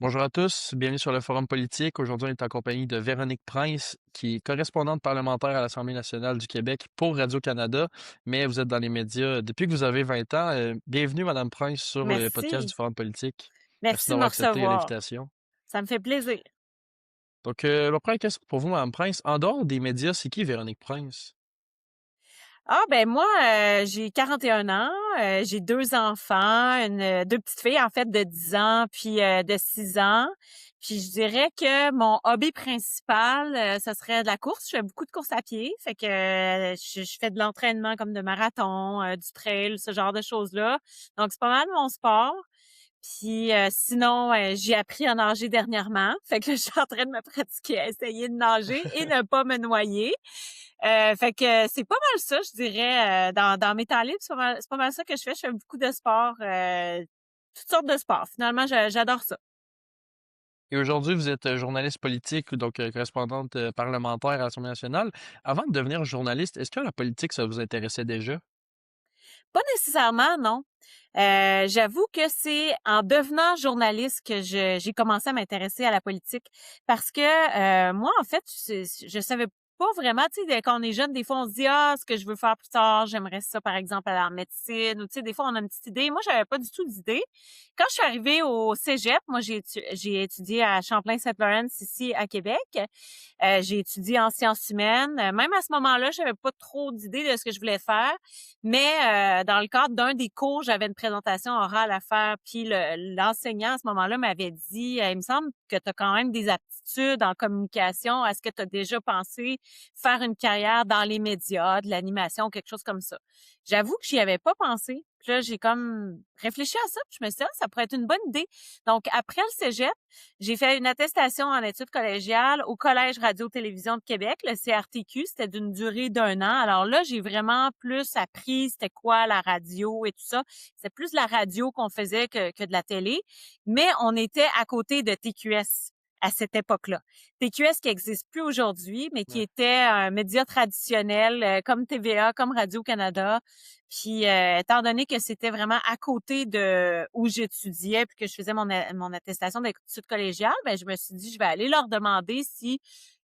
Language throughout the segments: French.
Bonjour à tous, bienvenue sur le Forum politique. Aujourd'hui, on est en compagnie de Véronique Prince, qui est correspondante parlementaire à l'Assemblée nationale du Québec pour Radio-Canada, mais vous êtes dans les médias depuis que vous avez 20 ans. Bienvenue, Madame Prince, sur le podcast du Merci. Forum politique. Merci Merci de me d'avoir accepté recevoir. l'invitation. Ça me fait plaisir. Donc, ma première question pour vous, Madame Prince, en dehors des médias, c'est qui Véronique Prince? Ah ben moi, j'ai 41 ans, j'ai 2 enfants, 2 petites filles en fait de 10 ans puis, de 6 ans. Puis je dirais que mon hobby principal, ça serait de la course. Je fais beaucoup de courses à pied, fait que, je fais de l'entraînement comme de marathon, du trail, ce genre de choses-là. Donc c'est pas mal mon sport. Puis sinon, j'ai appris à nager dernièrement. Fait que là, je suis en train de me pratiquer à essayer de nager et ne pas me noyer. Fait que c'est pas mal ça, je dirais, dans mes temps libres, c'est pas mal ça que je fais. Je fais beaucoup de sport, toutes sortes de sports. Finalement, j'adore ça. Et aujourd'hui, vous êtes journaliste politique, donc correspondante parlementaire à l'Assemblée nationale. Avant de devenir journaliste, est-ce que la politique, ça vous intéressait déjà? Pas nécessairement, non. J'avoue que c'est en devenant journaliste que j'ai commencé à m'intéresser à la politique parce que moi, en fait, je savais pas vraiment, tu sais, quand on est jeune, des fois, on se dit, ah, ce que je veux faire plus tard, j'aimerais ça, par exemple, aller en médecine, ou tu sais, des fois, on a une petite idée. Moi, j'avais pas du tout d'idée. Quand je suis arrivée au cégep, moi, j'ai étudié à Champlain-Saint-Laurent, ici, à Québec. J'ai étudié en sciences humaines. Même à ce moment-là, j'avais pas trop d'idée de ce que je voulais faire. Mais dans le cadre d'un des cours, j'avais une présentation orale à faire, puis l'enseignant à ce moment-là m'avait dit, il me semble que tu as quand même des aptitudes en communication. Est-ce que tu as déjà pensé faire une carrière dans les médias, de l'animation, quelque chose comme ça? J'avoue que j'y avais pas pensé. Puis là, j'ai comme réfléchi à ça, puis je me suis dit, ah, ça pourrait être une bonne idée. Donc, après le cégep, j'ai fait une attestation en études collégiales au Collège Radio-Télévision de Québec, le CRTQ. C'était d'une durée d'1 an. Alors là, j'ai vraiment plus appris c'était quoi la radio et tout ça. C'était plus de la radio qu'on faisait que de la télé. Mais on était à côté de TQS à cette époque-là. TQS qui existe plus aujourd'hui, mais qui Ouais. était un média traditionnel comme TVA, comme Radio-Canada. Puis, étant donné que c'était vraiment à côté de où j'étudiais puis que je faisais mon attestation d'études collégiales, ben je me suis dit, je vais aller leur demander si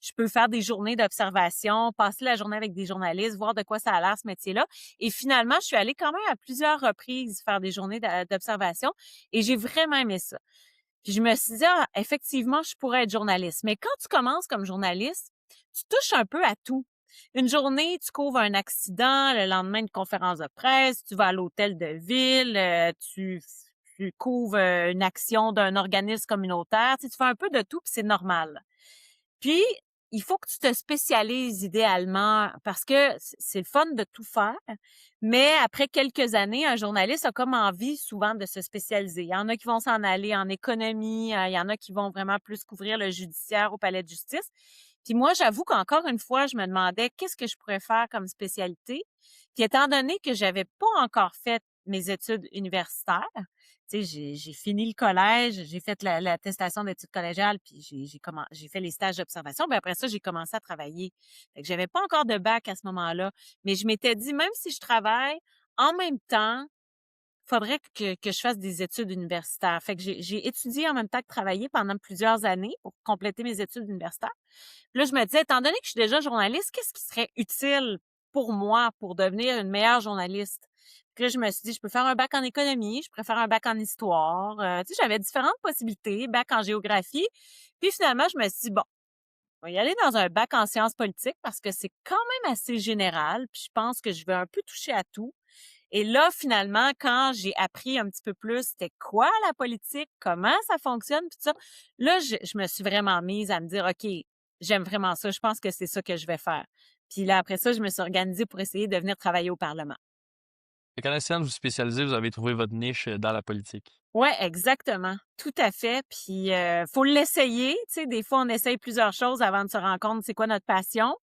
je peux faire des journées d'observation, passer la journée avec des journalistes, voir de quoi ça a l'air ce métier-là. Et finalement, je suis allée quand même à plusieurs reprises faire des journées d'observation et j'ai vraiment aimé ça. Puis je me suis dit, ah, effectivement, je pourrais être journaliste. Mais quand tu commences comme journaliste, tu touches un peu à tout. Une journée, tu couvres un accident, le lendemain, une conférence de presse, tu vas à l'hôtel de ville, tu couvres une action d'un organisme communautaire. Tu sais, tu fais un peu de tout, puis c'est normal. Puis, il faut que tu te spécialises idéalement parce que c'est le fun de tout faire, mais après quelques années, un journaliste a comme envie souvent de se spécialiser. Il y en a qui vont s'en aller en économie, il y en a qui vont vraiment plus couvrir le judiciaire au palais de justice. Puis moi, j'avoue qu'encore une fois, je me demandais qu'est-ce que je pourrais faire comme spécialité. Puis étant donné que j'avais pas encore fait mes études universitaires, tu sais, j'ai fini le collège, j'ai fait l'attestation d'études collégiales, puis j'ai fait les stages d'observation, puis après ça, j'ai commencé à travailler. Fait que j'avais pas encore de bac à ce moment-là, mais je m'étais dit, même si je travaille, en même temps, faudrait que je fasse des études universitaires. Fait que j'ai étudié en même temps que travaillé pendant plusieurs années pour compléter mes études universitaires. Puis là, je me disais, étant donné que je suis déjà journaliste, qu'est-ce qui serait utile pour moi pour devenir une meilleure journaliste? Puis là, je me suis dit, je peux faire un bac en économie, je pourrais faire un bac en histoire. Tu sais, j'avais différentes possibilités, bac en géographie. Puis finalement, je me suis dit, bon, on va y aller dans un bac en sciences politiques parce que c'est quand même assez général. Puis je pense que je vais un peu toucher à tout. Et là, finalement, quand j'ai appris un petit peu plus c'était quoi la politique, comment ça fonctionne, puis tout ça, là, je me suis vraiment mise à me dire, OK, j'aime vraiment ça, je pense que c'est ça que je vais faire. Puis là, après ça, je me suis organisée pour essayer de venir travailler au Parlement. Fait qu'en essayant de vous spécialiser, vous avez trouvé votre niche dans la politique. Ouais, exactement. Tout à fait. Puis faut l'essayer. Tu sais, des fois, on essaye plusieurs choses avant de se rendre compte c'est quoi notre passion.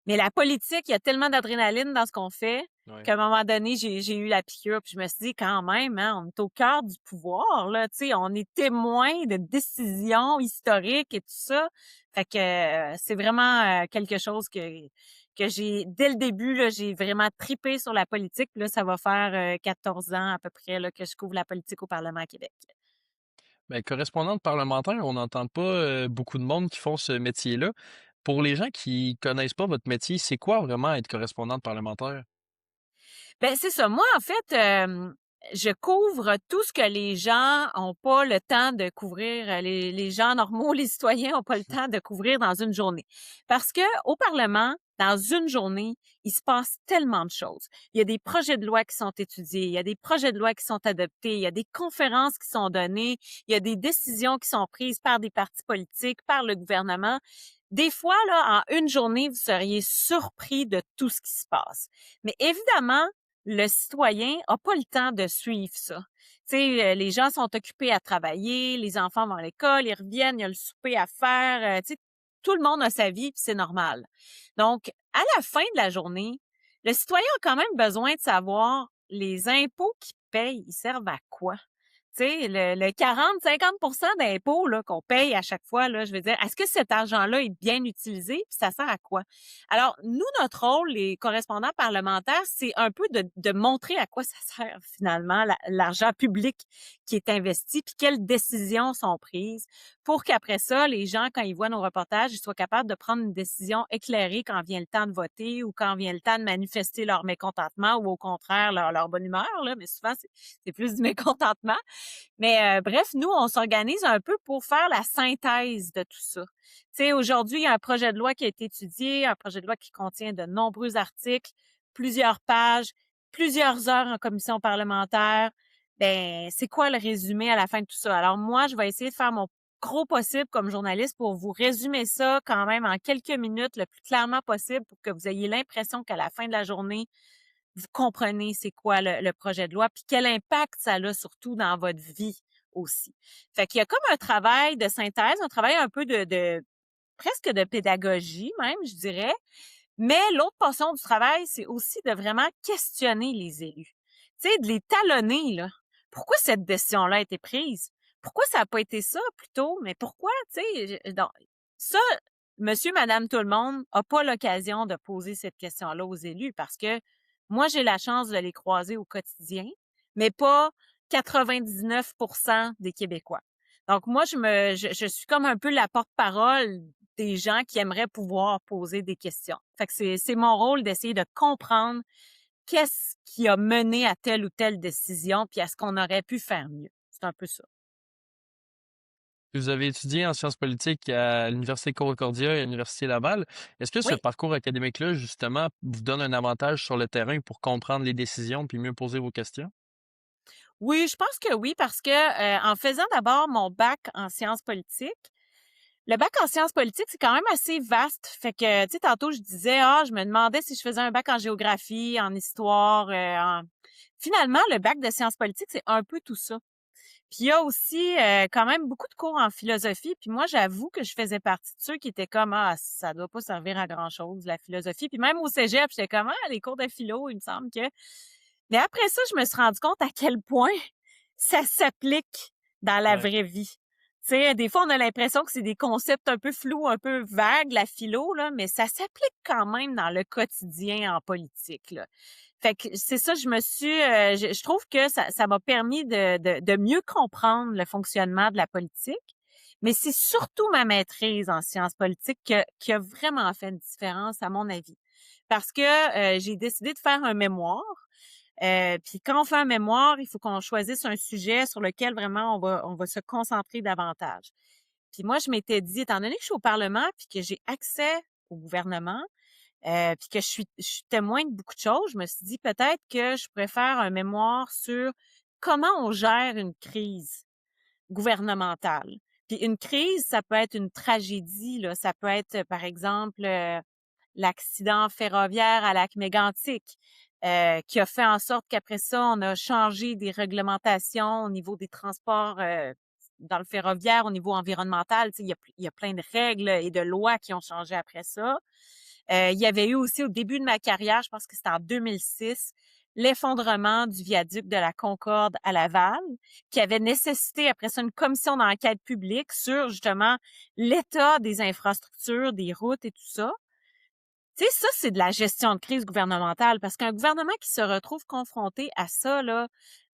Mais la politique, il y a tellement d'adrénaline dans ce qu'on fait Ouais. qu'à un moment donné, j'ai eu la piqûre. Puis je me suis dit, quand même, hein, on est au cœur du pouvoir, là. Tu sais, on est témoin de décisions historiques et tout ça. Fait que c'est vraiment quelque chose que j'ai, dès le début, là, j'ai vraiment tripé sur la politique. Puis là, ça va faire 14 ans à peu près là, que je couvre la politique au Parlement à Québec. Ben, correspondante parlementaire, on n'entend pas beaucoup de monde qui font ce métier-là. Pour les gens qui connaissent pas votre métier, c'est quoi vraiment être correspondante parlementaire? Ben c'est ça. Moi, en fait, je couvre tout ce que les gens ont pas le temps de couvrir, les gens normaux, les citoyens ont pas le temps de couvrir dans une journée. Parce que au Parlement, dans une journée, il se passe tellement de choses. Il y a des projets de loi qui sont étudiés, il y a des projets de loi qui sont adoptés, il y a des conférences qui sont données, il y a des décisions qui sont prises par des partis politiques, par le gouvernement. Des fois, là, en une journée, vous seriez surpris de tout ce qui se passe. Mais évidemment, le citoyen a pas le temps de suivre ça. Tu sais, les gens sont occupés à travailler, les enfants vont à l'école, ils reviennent, il y a le souper à faire, tu sais, tout le monde a sa vie, puis c'est normal. Donc, à la fin de la journée, le citoyen a quand même besoin de savoir les impôts qu'il paye, ils servent à quoi? Tu sais, le 40-50 d'impôts là, qu'on paye à chaque fois, là, je veux dire, est-ce que cet argent-là est bien utilisé? Puis ça sert à quoi? Alors, nous, notre rôle, les correspondants parlementaires, c'est un peu de montrer à quoi ça sert finalement l'argent public qui est investi, puis quelles décisions sont prises pour qu'après ça, les gens, quand ils voient nos reportages, ils soient capables de prendre une décision éclairée quand vient le temps de voter ou quand vient le temps de manifester leur mécontentement ou au contraire leur bonne humeur, là, mais souvent, c'est plus du mécontentement. Mais bref, nous, on s'organise un peu pour faire la synthèse de tout ça. Tu sais, aujourd'hui, il y a un projet de loi qui a été étudié, un projet de loi qui contient de nombreux articles, plusieurs pages, plusieurs heures en commission parlementaire. Ben, c'est quoi le résumé à la fin de tout ça? Alors moi, je vais essayer de faire mon gros possible comme journaliste pour vous résumer ça quand même en quelques minutes le plus clairement possible pour que vous ayez l'impression qu'à la fin de la journée, vous comprenez c'est quoi le projet de loi, puis quel impact ça a surtout dans votre vie aussi. Fait qu'il y a comme un travail de synthèse, un travail un peu de presque de pédagogie même, je dirais. Mais l'autre portion du travail, c'est aussi de vraiment questionner les élus. Tu sais, de les talonner, là. Pourquoi cette décision-là a été prise? Pourquoi ça n'a pas été ça plus tôt? Mais pourquoi, tu sais, donc, ça, monsieur, madame, tout le monde n'a pas l'occasion de poser cette question-là aux élus parce que moi, j'ai la chance de les croiser au quotidien, mais pas 99% des Québécois. Donc, moi, je suis comme un peu la porte-parole des gens qui aimeraient pouvoir poser des questions. Fait que c'est mon rôle d'essayer de comprendre qu'est-ce qui a mené à telle ou telle décision, puis à ce qu'on aurait pu faire mieux. C'est un peu ça. Vous avez étudié en sciences politiques à l'Université Concordia et à l'Université Laval. Est-ce que ce Oui. parcours académique-là, justement, vous donne un avantage sur le terrain pour comprendre les décisions puis mieux poser vos questions? Oui, je pense que oui, parce que en faisant d'abord mon bac en sciences politiques, le bac en sciences politiques, c'est quand même assez vaste. Fait que, tu sais, tantôt, je disais, je me demandais si je faisais un bac en géographie, en histoire. Finalement, le bac de sciences politiques, c'est un peu tout ça. Puis il y a aussi quand même beaucoup de cours en philosophie. Puis moi, j'avoue que je faisais partie de ceux qui étaient comme ça doit pas servir à grand-chose, la philosophie. Puis même au cégep, j'étais comme les cours de philo, il me semble que. Mais après ça, je me suis rendu compte à quel point ça s'applique dans la Ouais. vraie vie. Tu sais, des fois, on a l'impression que c'est des concepts un peu flous, un peu vagues, la philo, là, mais ça s'applique quand même dans le quotidien en politique, là. Fait que c'est ça, je trouve que ça m'a permis de mieux comprendre le fonctionnement de la politique, mais c'est surtout ma maîtrise en sciences politiques qui a vraiment fait une différence, à mon avis. Parce que j'ai décidé de faire un mémoire. Puis quand on fait un mémoire, il faut qu'on choisisse un sujet sur lequel vraiment on va se concentrer davantage. Puis moi, je m'étais dit, étant donné que je suis au Parlement puis que j'ai accès au gouvernement, puis que je suis témoin de beaucoup de choses, je me suis dit peut-être que je pourrais faire un mémoire sur comment on gère une crise gouvernementale. Puis une crise, ça peut être une tragédie, là. Ça peut être, par exemple, l'accident ferroviaire à Lac-Mégantic, qui a fait en sorte qu'après ça, on a changé des réglementations au niveau des transports dans le ferroviaire, au niveau environnemental. Tu sais, il y a plein de règles et de lois qui ont changé après ça. Il y avait eu aussi au début de ma carrière, je pense que c'était en 2006, l'effondrement du viaduc de la Concorde à Laval, qui avait nécessité après ça une commission d'enquête publique sur justement l'état des infrastructures, des routes et tout ça. Tu sais, ça, c'est de la gestion de crise gouvernementale parce qu'un gouvernement qui se retrouve confronté à ça, là,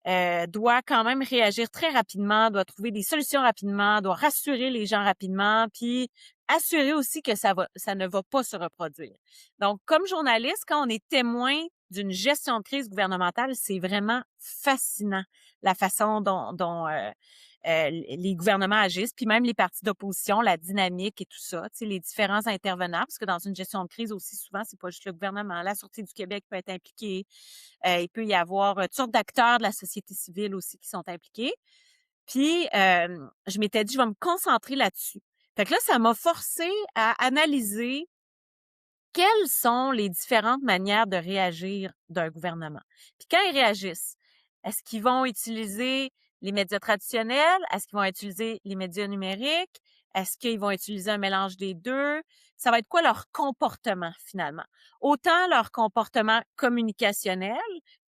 doit quand même réagir très rapidement, doit trouver des solutions rapidement, doit rassurer les gens rapidement, puis assurer aussi que ça ne va pas se reproduire. Donc, comme journaliste, quand on est témoin d'une gestion de crise gouvernementale, c'est vraiment fascinant la façon dont les gouvernements agissent, puis même les partis d'opposition, la dynamique et tout ça, tu sais, les différents intervenants, parce que dans une gestion de crise aussi souvent, c'est pas juste le gouvernement, la Sûreté du Québec peut être impliquée, il peut y avoir toutes sortes d'acteurs de la société civile aussi qui sont impliqués. Puis, je m'étais dit, je vais me concentrer là-dessus. Fait que là, ça m'a forcé à analyser quelles sont les différentes manières de réagir d'un gouvernement. Puis quand ils réagissent, est-ce qu'ils vont utiliser les médias traditionnels? Est-ce qu'ils vont utiliser les médias numériques? Est-ce qu'ils vont utiliser un mélange des deux? Ça va être quoi leur comportement finalement? Autant leur comportement communicationnel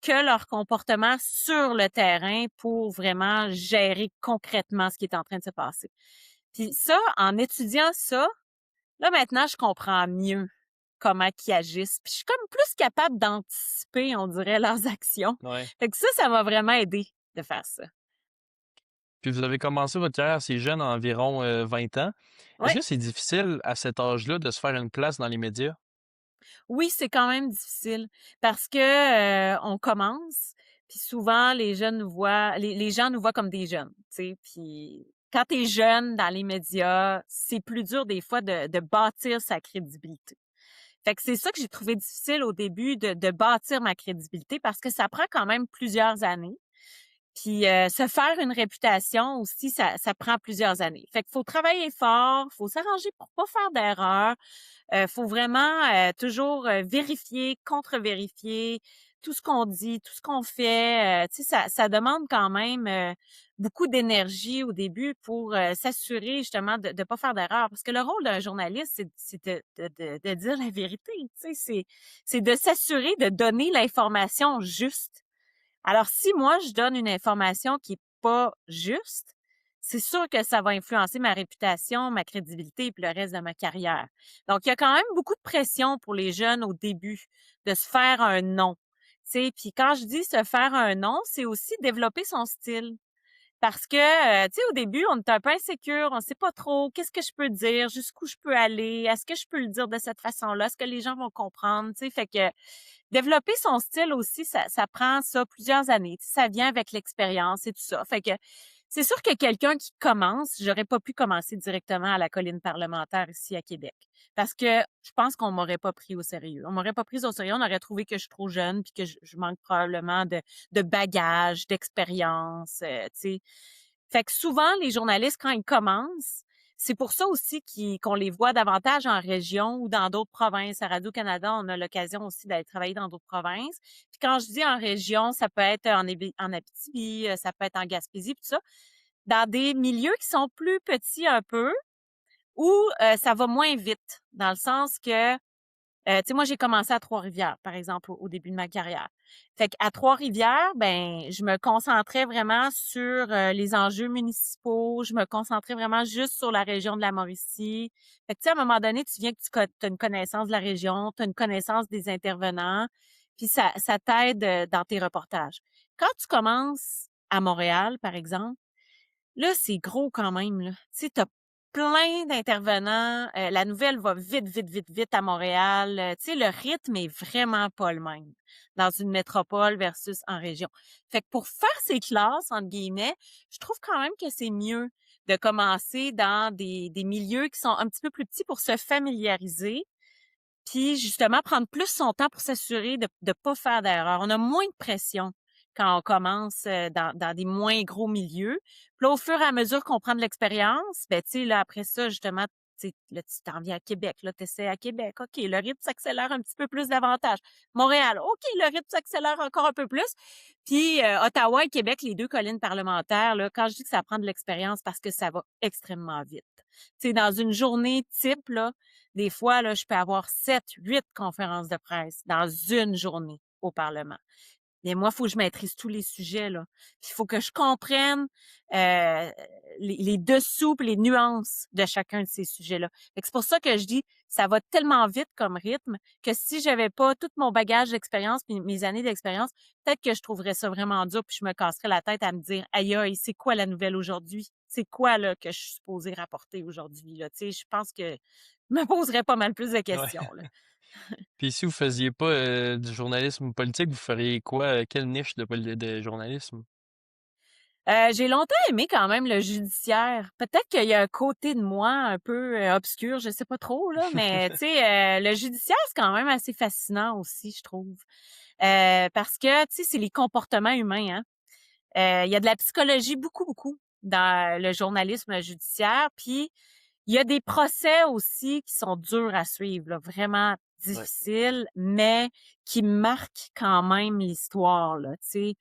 que leur comportement sur le terrain pour vraiment gérer concrètement ce qui est en train de se passer. Puis ça, en étudiant ça, là maintenant, je comprends mieux comment qu'ils agissent. Puis je suis comme plus capable d'anticiper, on dirait, leurs actions. Ouais. Fait que ça m'a vraiment aidé de faire ça. Puis vous avez commencé votre carrière assez jeune, à environ 20 ans. Est-ce Ouais. que c'est difficile à cet âge-là de se faire une place dans les médias? Oui, c'est quand même difficile parce que, on commence, puis souvent les jeunes nous voient les gens nous voient comme des jeunes, tu sais? Puis quand tu es jeune dans les médias, c'est plus dur des fois de bâtir sa crédibilité. Fait que c'est ça que j'ai trouvé difficile au début de bâtir ma crédibilité parce que ça prend quand même plusieurs années. Puis se faire une réputation aussi, ça prend plusieurs années. Fait qu'il faut travailler fort, faut s'arranger pour pas faire d'erreurs. Faut vraiment toujours vérifier, contre-vérifier tout ce qu'on dit, tout ce qu'on fait. Tu sais, ça demande quand même beaucoup d'énergie au début pour s'assurer justement de ne pas faire d'erreur. Parce que le rôle d'un journaliste, c'est de dire la vérité. Tu sais, c'est de s'assurer de donner l'information juste. Alors, si moi, je donne une information qui est pas juste, c'est sûr que ça va influencer ma réputation, ma crédibilité et puis le reste de ma carrière. Donc, il y a quand même beaucoup de pression pour les jeunes au début de se faire un nom. Tu sais, puis quand je dis se faire un nom, c'est aussi développer son style. Parce que, tu sais, au début, on est un peu insécure, on sait pas trop qu'est-ce que je peux dire, jusqu'où je peux aller, est-ce que je peux le dire de cette façon-là, est-ce que les gens vont comprendre, tu sais, fait que développer son style aussi, ça prend ça plusieurs années, tu sais, ça vient avec l'expérience et tout ça. Fait que c'est sûr que quelqu'un qui commence, j'aurais pas pu commencer directement à la colline parlementaire ici à Québec. Parce que je pense qu'on m'aurait pas pris au sérieux. On m'aurait pas pris au sérieux, on aurait trouvé que je suis trop jeune puis que je manque probablement de bagages, d'expérience, tu sais. Fait que souvent, les journalistes, quand ils commencent, c'est pour ça aussi qu'on les voit davantage en région ou dans d'autres provinces. À Radio-Canada, on a l'occasion aussi d'aller travailler dans d'autres provinces. Puis quand je dis en région, ça peut être en Abitibi, ça peut être en Gaspésie, tout ça, dans des milieux qui sont plus petits un peu, où ça va moins vite, dans le sens que tu sais, moi, j'ai commencé à Trois-Rivières, par exemple, au début de ma carrière. Fait qu'à Trois-Rivières, ben, je me concentrais vraiment sur les enjeux municipaux. Je me concentrais vraiment juste sur la région de la Mauricie. Fait que, tu sais, à un moment donné, tu viens que tu as une connaissance de la région, tu as une connaissance des intervenants, puis ça t'aide dans tes reportages. Quand tu commences à Montréal, par exemple, là, c'est gros quand même, là. Tu sais, tu plein d'intervenants. La nouvelle va vite, vite, vite, vite à Montréal. Tu sais, le rythme est vraiment pas le même dans une métropole versus en région. Fait que pour faire ses classes, entre guillemets, je trouve quand même que c'est mieux de commencer dans des milieux qui sont un petit peu plus petits pour se familiariser, puis justement prendre plus son temps pour s'assurer de pas faire d'erreur. On a moins de pression quand on commence dans des moins gros milieux. Puis là, au fur et à mesure qu'on prend de l'expérience, ben tu sais, là, après ça, justement, tu sais, là, tu t'en viens à Québec, là, tu essaies à Québec. OK, le rythme s'accélère un petit peu plus davantage. Montréal, OK, le rythme s'accélère encore un peu plus. Puis Ottawa et Québec, les deux collines parlementaires, là, quand je dis que ça prend de l'expérience, parce que ça va extrêmement vite. Tu sais, dans une journée type, là, des fois, là, je peux avoir 7, 8 conférences de presse dans une journée au Parlement. Mais moi, il faut que je maîtrise tous les sujets, là. Puis il faut que je comprenne euh, les dessous et les nuances de chacun de ces sujets-là. Fait que c'est pour ça que je dis, ça va tellement vite comme rythme que si j'avais pas tout mon bagage d'expérience puis mes années d'expérience, peut-être que je trouverais ça vraiment dur puis je me casserais la tête à me dire, aïe, aïe, c'est quoi la nouvelle aujourd'hui? C'est quoi, là, que je suis supposée rapporter aujourd'hui, là? Tu sais, je pense que je me poserais pas mal plus de Ouais. questions, là. Puis si vous faisiez pas du journalisme politique, vous feriez quoi? Quelle niche de journalisme? J'ai longtemps aimé quand même le judiciaire. Peut-être qu'il y a un côté de moi un peu obscur, je sais pas trop là, mais tu sais, le judiciaire c'est quand même assez fascinant aussi, je trouve, parce que tu sais, c'est les comportements humains. Hein. Il y a de la psychologie beaucoup beaucoup dans le journalisme judiciaire, puis il y a des procès aussi qui sont durs à suivre, là, vraiment Ouais. difficiles, mais qui marquent quand même l'histoire là, tu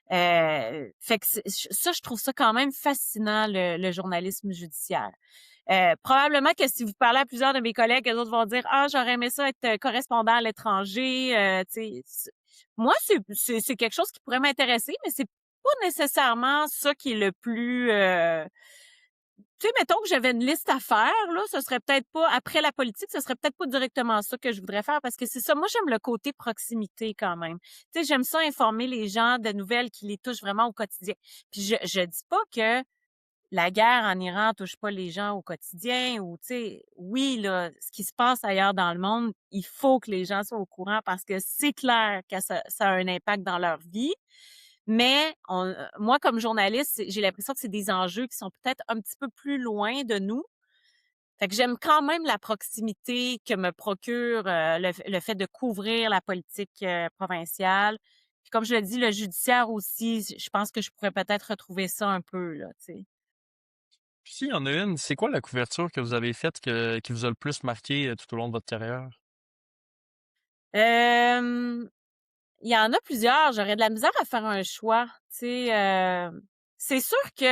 sais. Fait que ça, je trouve ça quand même fascinant, le journalisme judiciaire. Probablement que si vous parlez à plusieurs de mes collègues, les autres vont dire ah j'aurais aimé ça être correspondant à l'étranger. Tu sais, moi c'est quelque chose qui pourrait m'intéresser, mais c'est pas nécessairement ça qui est le plus tu sais, mettons que j'avais une liste à faire, là, ce serait peut-être pas, après la politique, ce serait peut-être pas directement ça que je voudrais faire parce que c'est ça. Moi, j'aime le côté proximité quand même. Tu sais, j'aime ça informer les gens de nouvelles qui les touchent vraiment au quotidien. Puis je dis pas que la guerre en Iran touche pas les gens au quotidien ou, tu sais, oui, là, ce qui se passe ailleurs dans le monde, il faut que les gens soient au courant parce que c'est clair que ça a un impact dans leur vie. Mais moi, comme journaliste, j'ai l'impression que c'est des enjeux qui sont peut-être un petit peu plus loin de nous. Fait que j'aime quand même la proximité que me procure le fait de couvrir la politique provinciale. Puis comme je le dis, le judiciaire aussi, je pense que je pourrais peut-être retrouver ça un peu, là, tu sais. Puis s'il y en a une, c'est quoi la couverture que vous avez faite qui vous a le plus marqué tout au long de votre carrière? Euh, Il y en a plusieurs. J'aurais de la misère à faire un choix. Tu sais, c'est sûr que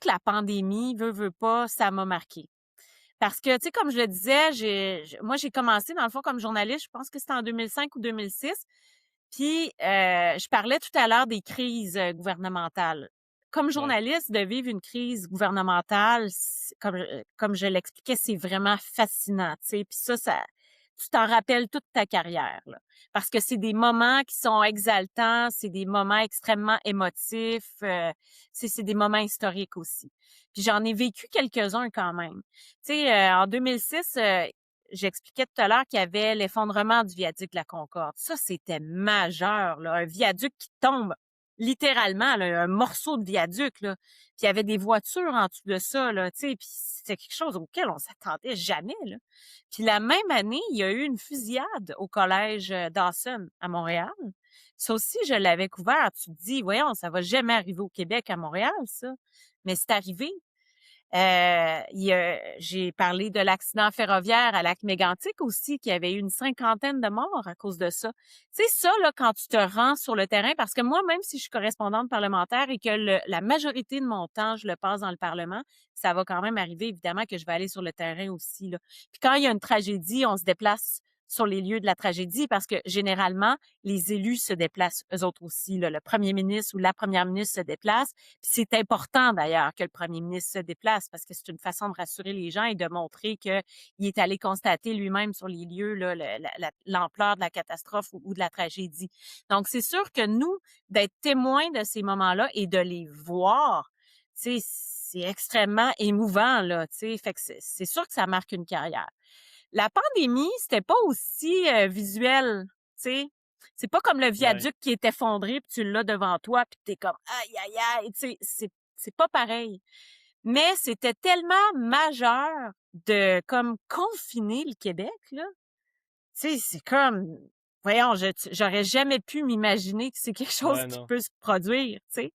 la pandémie, veut pas, ça m'a marqué. Parce que, tu sais, comme je le disais, moi, j'ai commencé, dans le fond, comme journaliste, je pense que c'était en 2005 ou 2006. Puis, je parlais tout à l'heure des crises gouvernementales. Comme Ouais. journaliste, de vivre une crise gouvernementale, comme je l'expliquais, c'est vraiment fascinant, tu sais. Puis ça, tu t'en rappelles toute ta carrière, là. Parce que c'est des moments qui sont exaltants, c'est des moments extrêmement émotifs, c'est des moments historiques aussi. Puis j'en ai vécu quelques-uns quand même. Tu sais, en 2006, j'expliquais tout à l'heure qu'il y avait l'effondrement du viaduc de la Concorde. Ça, c'était majeur, là. Un viaduc qui tombe littéralement, là, un morceau de viaduc, là. Puis il y avait des voitures en dessous de ça, là, tu sais. Puis c'était quelque chose auquel on s'attendait jamais, là. Puis la même année, il y a eu une fusillade au collège Dawson à Montréal. Ça aussi, je l'avais couvert. Tu te dis, voyons, ça va jamais arriver au Québec, à Montréal, ça. Mais c'est arrivé. J'ai parlé de l'accident ferroviaire à Lac-Mégantic aussi, qui avait eu une cinquantaine de morts à cause de ça. Tu sais, ça, là, quand tu te rends sur le terrain, parce que moi, même si je suis correspondante parlementaire et que la majorité de mon temps, je le passe dans le Parlement, ça va quand même arriver, évidemment, que je vais aller sur le terrain aussi, là. Puis quand il y a une tragédie, on se déplace sur les lieux de la tragédie parce que généralement, les élus se déplacent eux autres aussi, là. Le premier ministre ou la première ministre se déplace. Puis c'est important d'ailleurs que le premier ministre se déplace parce que c'est une façon de rassurer les gens et de montrer qu'il est allé constater lui-même sur les lieux là, l'ampleur de la catastrophe ou de la tragédie. Donc c'est sûr que nous, d'être témoins de ces moments-là et de les voir, tu sais, c'est extrêmement émouvant là. Tu sais, fait que c'est sûr que ça marque une carrière. La pandémie, c'était pas aussi visuel, tu sais. C'est pas comme le Ouais. viaduc qui est effondré puis tu l'as devant toi puis t'es comme aïe aïe aïe, tu sais, c'est pas pareil. Mais c'était tellement majeur de comme confiner le Québec là. Tu sais, c'est comme voyons, j'aurais jamais pu m'imaginer que c'est quelque chose Ouais, qui non. peut se produire, tu sais.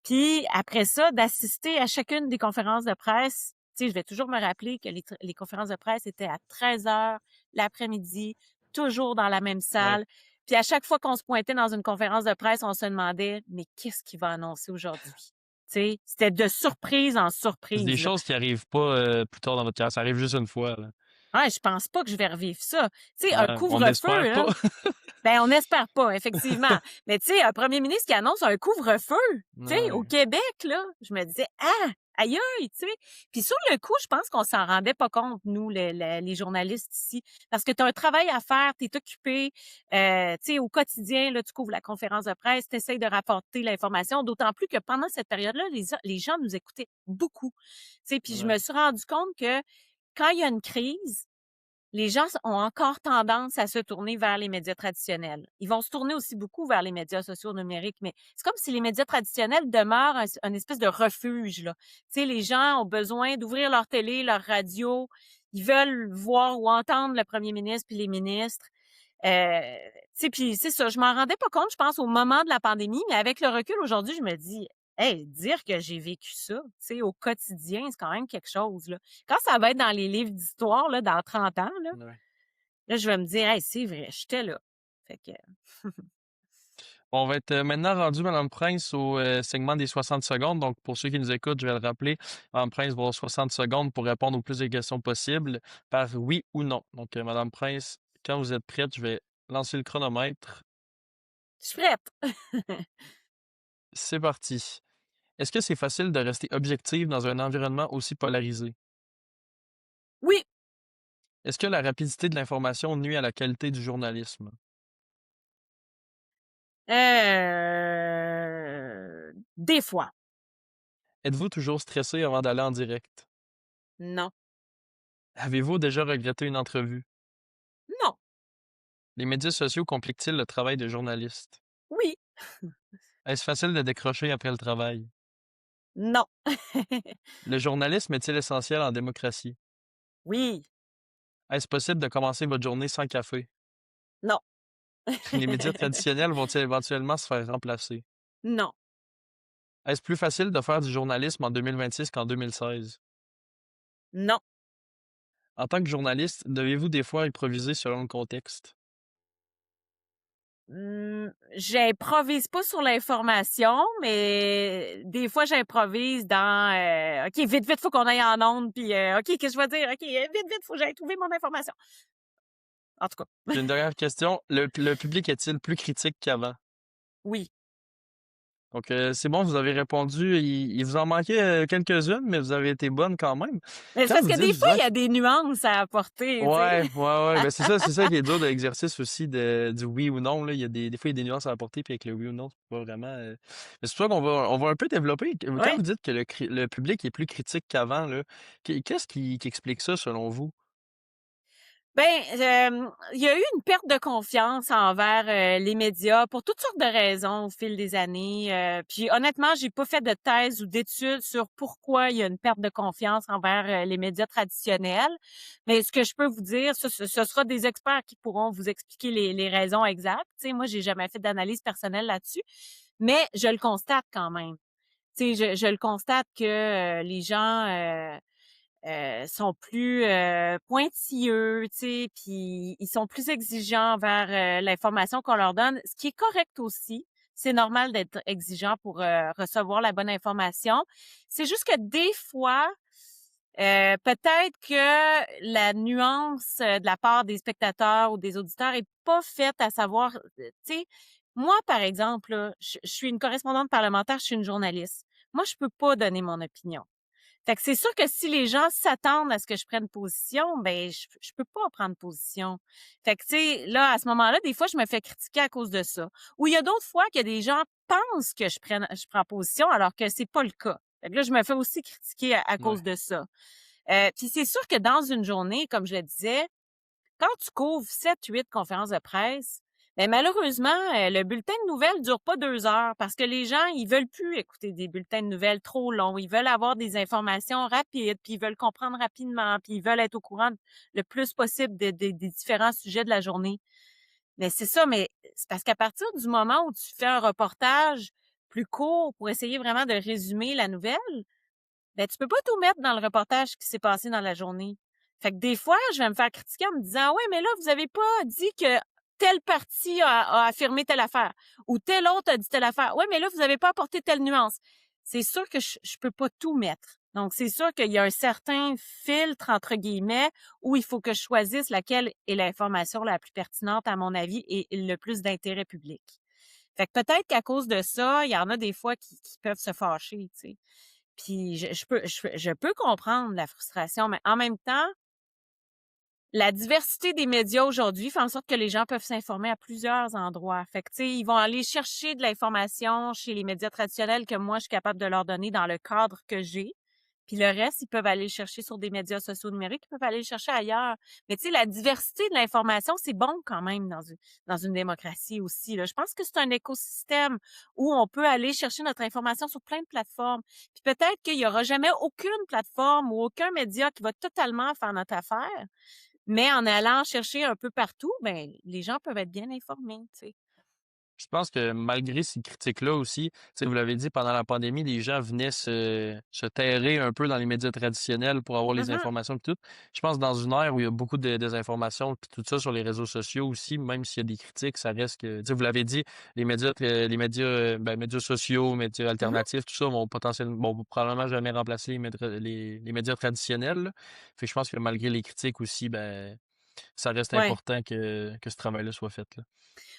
Puis après ça, d'assister à chacune des conférences de presse, tu sais, je vais toujours me rappeler que les conférences de presse étaient à 13 heures l'après-midi, toujours dans la même Ouais. salle. Puis à chaque fois qu'on se pointait dans une conférence de presse, on se demandait, mais qu'est-ce qu'il va annoncer aujourd'hui? Tu sais, c'était de surprise en C'est des surprise, là. choses qui arrivent pas plus tard dans votre carrière. Ça arrive juste une fois, là. Ah, je pense pas que je vais revivre ça. Tu sais, un On couvre-feu, n'espère pas. là, ben on n'espère pas, effectivement. Mais tu sais, un premier ministre qui annonce un couvre-feu, tu sais, au Ouais. Québec, là, je me disais, ah, aïe, aïe, tu sais. Puis sur le coup, je pense qu'on s'en rendait pas compte, nous, les journalistes ici, parce que tu as un travail à faire, tu es occupé, tu sais, au quotidien, là, tu couvres la conférence de presse, tu essaies de rapporter l'information, d'autant plus que pendant cette période-là, les gens nous écoutaient beaucoup. Tu sais, puis je Ouais. me suis rendu compte que quand il y a une crise, les gens ont encore tendance à se tourner vers les médias traditionnels. Ils vont se tourner aussi beaucoup vers les médias sociaux numériques, mais c'est comme si les médias traditionnels demeurent un espèce de refuge, là. Tu sais, les gens ont besoin d'ouvrir leur télé, leur radio. Ils veulent voir ou entendre le premier ministre puis les ministres. Tu sais, puis c'est ça, je m'en rendais pas compte, je pense, au moment de la pandémie, mais avec le recul aujourd'hui, je me dis, hey, dire que j'ai vécu ça, tu sais, au quotidien, c'est quand même quelque chose, là. Quand ça va être dans les livres d'histoire, là, dans 30 ans, Ouais. là, je vais me dire, hey, c'est vrai, j'étais là. Fait que, On va être maintenant rendu, Madame Prince, au segment des 60 secondes. Donc, pour ceux qui nous écoutent, je vais le rappeler. Madame Prince va avoir 60 secondes pour répondre au plus de questions possibles par oui ou non. Donc, Madame Prince, quand vous êtes prête, je vais lancer le chronomètre. je suis prête. C'est parti. Est-ce que c'est facile de rester objectif dans un environnement aussi polarisé? Oui, Est-ce que la rapidité de l'information nuit à la qualité du journalisme? des fois. Êtes-vous toujours stressé avant d'aller en direct? Non. Avez-vous déjà regretté une entrevue? Non. Les médias sociaux compliquent-ils le travail de journaliste? Oui. Est-ce facile de décrocher après le travail? Non. Le journalisme est-il essentiel en démocratie? oui. Est-ce possible de commencer votre journée sans café? Non. Les médias traditionnels vont-ils éventuellement se faire remplacer? non. Est-ce plus facile de faire du journalisme en 2026 qu'en 2016? Non. En tant que journaliste, devez-vous des fois improviser selon le contexte? J'improvise pas sur l'information, mais des fois j'improvise dans OK, vite, vite, faut qu'on aille en onde, puis OK, qu'est-ce que je vais dire? OK, vite, vite, faut que j'aille trouver mon information. En tout cas, J'ai une dernière question. Le public est-il plus critique qu'avant? oui. Donc, c'est bon, vous avez répondu. Il vous en manquait quelques-unes, mais vous avez été bonne quand même. Mais c'est Quand parce vous que dites des fois, souvent il y a des nuances à apporter, tu sais. ouais, ouais, ouais. Ben, c'est ça qui est dur de l'exercice aussi du oui ou non, là. Il y a des fois, il y a des nuances à apporter, puis avec le oui ou non, c'est pas vraiment. Mais c'est pour ça on va un peu développer. Quand Oui. vous dites que le public est plus critique qu'avant, là, qu'est-ce qui explique ça selon vous? Ben, il y a eu une perte de confiance envers les médias pour toutes sortes de raisons au fil des années. Puis honnêtement, j'ai pas fait de thèse ou d'études sur pourquoi il y a une perte de confiance envers les médias traditionnels. Mais ce que je peux vous dire, ce sera des experts qui pourront vous expliquer les raisons exactes. Tu sais, moi, j'ai jamais fait d'analyse personnelle là-dessus, mais je le constate quand même. Tu sais, je le constate que les gens sont plus pointilleux, tu sais, puis ils sont plus exigeants envers l'information qu'on leur donne, ce qui est correct aussi. C'est normal d'être exigeant pour recevoir la bonne information. C'est juste que des fois, peut-être que la nuance de la part des spectateurs ou des auditeurs est pas faite à savoir, tu sais, moi, par exemple, là, je suis une correspondante parlementaire, je suis une journaliste. Moi, je peux pas donner mon opinion. Fait que c'est sûr que si les gens s'attendent à ce que je prenne position, ben je peux pas prendre position. Fait que tu sais, là, à ce moment-là, des fois, je me fais critiquer à cause de ça. Ou il y a d'autres fois que des gens pensent que je prends position alors que c'est pas le cas. Fait que là, je me fais aussi critiquer à Ouais. cause de ça. Puis c'est sûr que dans une journée, comme je le disais, quand tu couvres 7, 8 conférences de presse, ben malheureusement, le bulletin de nouvelles dure pas 2 heures parce que les gens, ils veulent plus écouter des bulletins de nouvelles trop longs. Ils veulent avoir des informations rapides, puis ils veulent comprendre rapidement, puis ils veulent être au courant le plus possible des différents sujets de la journée. Mais c'est ça, mais c'est parce qu'à partir du moment où tu fais un reportage plus court pour essayer vraiment de résumer la nouvelle, ben, tu peux pas tout mettre dans le reportage qui s'est passé dans la journée. Fait que des fois, je vais me faire critiquer en me disant, ouais, mais là, vous avez pas dit que telle partie a affirmé telle affaire ou telle autre a dit telle affaire. Ouais, mais là, vous avez pas apporté telle nuance. C'est sûr que je peux pas tout mettre Donc, c'est sûr qu'il y a un certain «filtre» entre guillemets où il faut que je choisisse laquelle est l'information la plus pertinente à mon avis et le plus d'intérêt public. Fait que peut-être qu'à cause de ça, il y en a des fois qui peuvent se fâcher, tu sais. Puis je peux comprendre la frustration, mais en même temps, la diversité des médias aujourd'hui fait en sorte que les gens peuvent s'informer à plusieurs endroits. Fait que, tu sais, ils vont aller chercher de l'information chez les médias traditionnels que moi, je suis capable de leur donner dans le cadre que j'ai. Puis le reste, ils peuvent aller le chercher sur des médias sociaux numériques, ils peuvent aller le chercher ailleurs. Mais tu sais, la diversité de l'information, c'est bon quand même dans une démocratie aussi, là. Je pense que c'est un écosystème où on peut aller chercher notre information sur plein de plateformes. Puis peut-être qu'il y aura jamais aucune plateforme ou aucun média qui va totalement faire notre affaire, mais en allant chercher un peu partout, ben les gens peuvent être bien informés, tu sais. Je pense que malgré ces critiques-là aussi, tu sais, vous l'avez dit, pendant la pandémie, les gens venaient se terrer un peu dans les médias traditionnels pour avoir les Mmh. informations et tout. Je pense que dans une ère où il y a beaucoup de désinformation puis tout ça sur les réseaux sociaux aussi, même s'il y a des critiques, ça reste que, tu sais, vous l'avez dit, médias sociaux, médias Mmh. alternatifs, tout ça vont probablement jamais remplacer les médias traditionnels, là. Fait que je pense que malgré les critiques aussi, ben, ça reste Ouais. important que ce travail-là soit fait, là.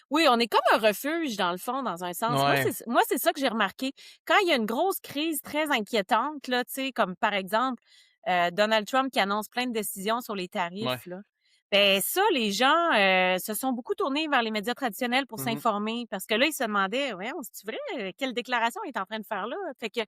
Oui, on est comme un refuge dans le fond, dans un sens. Moi, Ouais, c'est ça que j'ai remarqué. Quand il y a une grosse crise très inquiétante, là, tu sais, comme par exemple, Donald Trump qui annonce plein de décisions sur les ouais. tarifs, là. Ben ça, les gens se sont beaucoup tournés vers les médias traditionnels pour Mhm. s'informer parce que là, ils se demandaient, voyons, c'est vrai, quelle déclaration il est en train de faire là? Fait que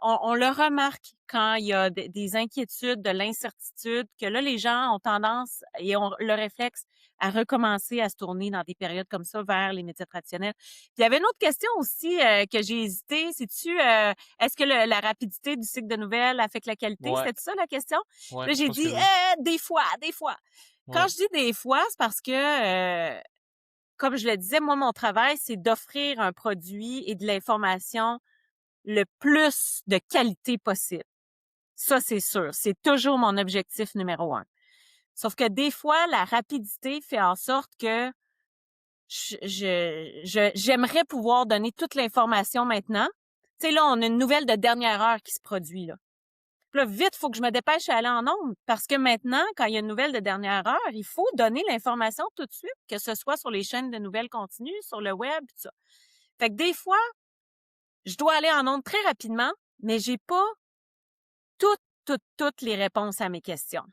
on le remarque quand il y a des inquiétudes, de l'incertitude, que là, les gens ont tendance et ont le réflexe à recommencer à se tourner dans des périodes comme ça vers les médias traditionnels. Puis il y avait une autre question aussi que j'ai hésité, c'est-tu est-ce que la rapidité du cycle de nouvelles affecte la qualité? Ouais. C'était ça la question? Ouais, Là, je j'ai pense que dit oui. des fois, des fois. Quand Ouais, je dis des fois, c'est parce que comme je le disais, moi, mon travail, c'est d'offrir un produit et de l'information le plus de qualité possible. Ça, c'est sûr. C'est toujours mon objectif numéro un. Sauf que des fois, la rapidité fait en sorte que j'aimerais pouvoir donner toute l'information maintenant. Tu sais, là, on a une nouvelle de dernière heure qui se produit, là. Puis là, vite, faut que je me dépêche à aller en ondes. Parce que maintenant, quand il y a une nouvelle de dernière heure, il faut donner l'information tout de suite, que ce soit sur les chaînes de nouvelles continues, sur le web, tout ça. Fait que des fois, je dois aller en ondes très rapidement, mais j'ai pas toutes les réponses à mes questions.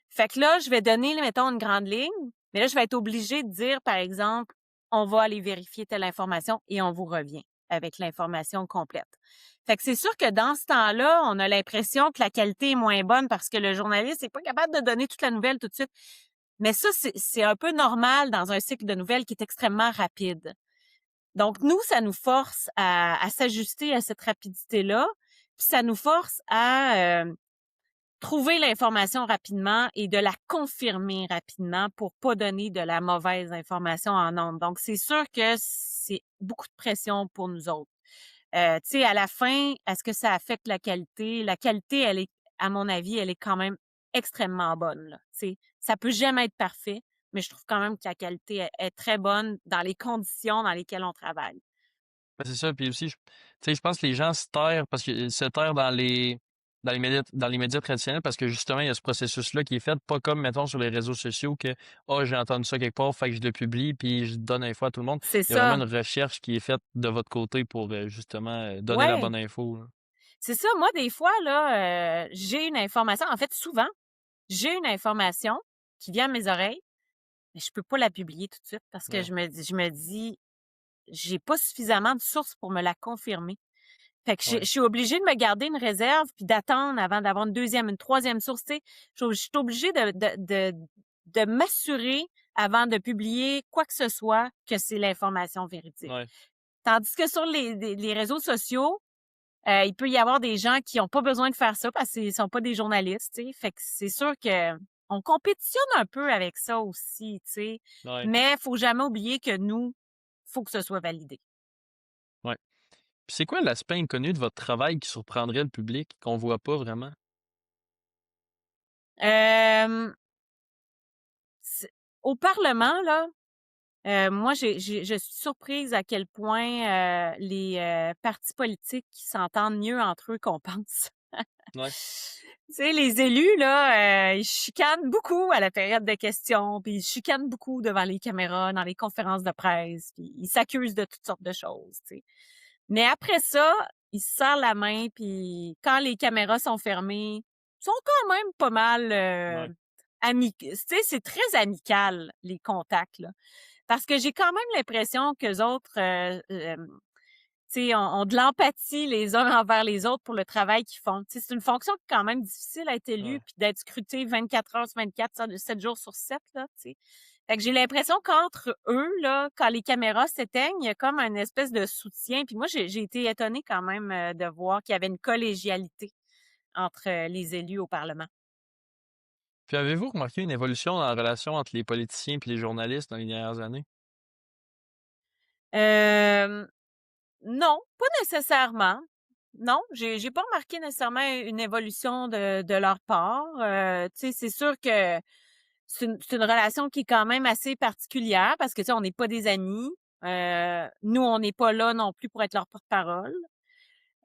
Fait que là, je vais donner, mettons, une grande ligne, mais là, je vais être obligée de dire, par exemple, on va aller vérifier telle information et on vous revient avec l'information complète. Fait que c'est sûr que dans ce temps-là, on a l'impression que la qualité est moins bonne parce que le journaliste n'est pas capable de donner toute la nouvelle tout de suite. Mais ça, c'est un peu normal dans un cycle de nouvelles qui est extrêmement rapide. Donc, nous, ça nous force à s'ajuster à cette rapidité-là, puis ça nous force à trouver l'information rapidement et de la confirmer rapidement pour pas donner de la mauvaise information en ondes. Donc, c'est sûr que c'est beaucoup de pression pour nous autres. Tu sais, à la fin, est-ce que ça affecte la qualité? La qualité, elle est, à mon avis, elle est quand même extrêmement bonne, là. Tu sais, ça peut jamais être parfait, mais je trouve quand même que la qualité est très bonne dans les conditions dans lesquelles on travaille. ben, c'est ça. Puis aussi, tu sais, je pense que les gens se terrent parce qu'ils se terrent dans les médias traditionnels parce que justement, il y a ce processus-là qui est fait, pas comme, mettons, sur les réseaux sociaux que, oh, j'ai entendu ça quelque part, fait que je le publie, puis je donne l'info à tout le monde. C'est Il y a vraiment ça. une recherche qui est faite de votre côté pour justement donner la Ouais. bonne info, là. C'est ça. Moi, des fois, là, j'ai une information. En fait, souvent, j'ai une information qui vient à mes oreilles, mais je peux pas la publier tout de suite parce que Ouais. je me dis, j'ai pas suffisamment de sources pour me la confirmer. Fait que je Ouais. suis obligée de me garder une réserve puis d'attendre avant d'avoir une deuxième, une troisième source. Tu sais, je suis obligée de m'assurer avant de publier quoi que ce soit que c'est l'information véridique. Ouais. Tandis que sur les réseaux sociaux, il peut y avoir des gens qui ont pas besoin de faire ça parce qu'ils sont pas des journalistes, tu sais. Fait que c'est sûr que on compétitionne un peu avec ça aussi, tu sais. Ouais. Mais faut jamais oublier que nous, faut que ce soit validé. Ouais. Puis c'est quoi l'aspect inconnu de votre travail qui surprendrait le public, qu'on voit pas vraiment? Hem, c'est au Parlement, là, moi, je suis surprise à quel point, les, partis politiques qui s'entendent mieux entre eux qu'on pense. Ouais. Tu sais, les élus, là, ils chicanent beaucoup à la période de questions, puis ils chicanent beaucoup devant les caméras, dans les conférences de presse, puis ils s'accusent de toutes sortes de choses, tu sais. Mais après ça, ils se serrent la main, puis quand les caméras sont fermées, ils sont quand même pas mal Ouais. tu sais, c'est très amical, les contacts, là. Parce que j'ai quand même l'impression qu'eux autres, tu sais, ont de l'empathie les uns envers les autres pour le travail qu'ils font. Tu sais, c'est une fonction qui est quand même difficile à être élu Ouais. puis d'être scruté 24 heures sur 24, 7 jours sur 7, là, tu sais. Fait que j'ai l'impression qu'entre eux, là, quand les caméras s'éteignent, il y a comme une espèce de soutien. Puis moi, j'ai été étonnée quand même de voir qu'il y avait une collégialité entre les élus au Parlement. Puis avez-vous remarqué une évolution dans la relation entre les politiciens et les journalistes dans les dernières années? Euh, Non, pas nécessairement. Non, j'ai pas remarqué nécessairement une évolution de leur part. Tu sais, c'est sûr que c'est une relation qui est quand même assez particulière parce que, tu sais, on n'est pas des amis. Nous, on n'est pas là non plus pour être leur porte-parole.